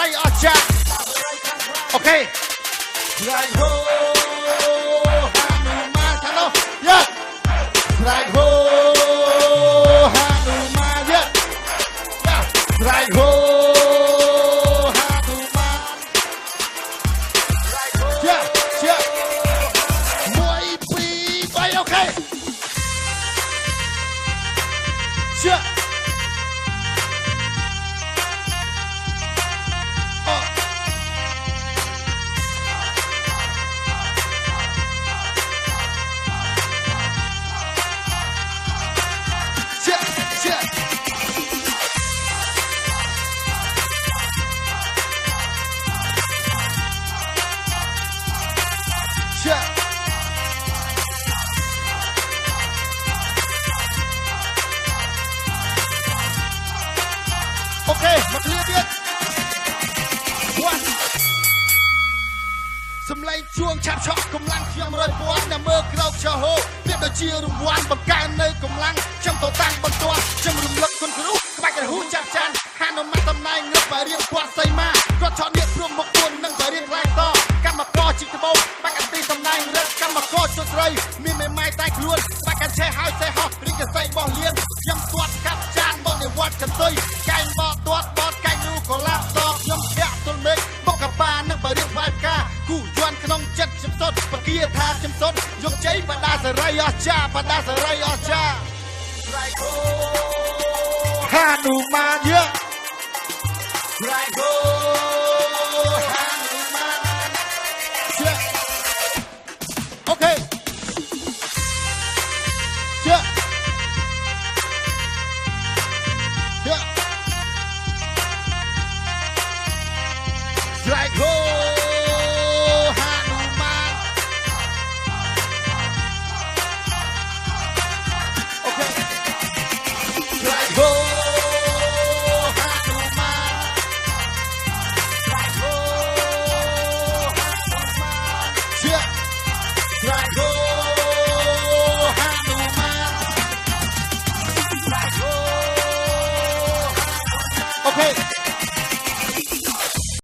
រីអស្ចារ្យអូខេស្រែកហូហានុមានខាងនោះយ៉ាស្រែកហូហានុមានយ៉ាស្រែកហូហានុមានយ៉ាយ៉ា1 2 3អូខេយ៉ាអូខេមកគ្នាទៀតសំឡេងជួងឆាប់ឆក់កម្លាំងខ្ញុំ100,000ដែលមើលក្រោកចោហូទៀតដូចជារង្វាន់បង្កើននៅកម្លាំងខ្ញុំទៅតាំងបន្ទាត់ខ្ញុំរំលឹកគុណគ្រូក្បាច់រហូតចាប់ចានហានុមានតំណែងរត់បរៀនគាត់សីមាគាត់ឆត់នេះព្រមមកគុណនឹងបរៀនខ្លាំងតកម្មករជីកត្បូងបាច់អន្ទីតំណែងរត់កម្មករជុតស្រីមានមេម៉ាយតែខ្លួនបាច់កាឆេះហើយសេះហោះរីកសៃបោះលៀនខ្ញុំទាត់កាប់ចានមកនិវត្តកន្ទុយកែងបកទាត់បត់កែងរូកូឡាប់តខ្ញុំធាក់ទល់មេឃបុកកប៉ានឹងបរៀនវាយផ្កាគូយន់ក្នុងចិត្តខ្ញុំសុទ្ធបគាថាខ្ញុំសុទ្ធយកជ័យបដាសេរីអស្ចារ្យបដាសេរីអស្ចារ្យស្រែកហូហានុមានយ៉ាស្រែកហូ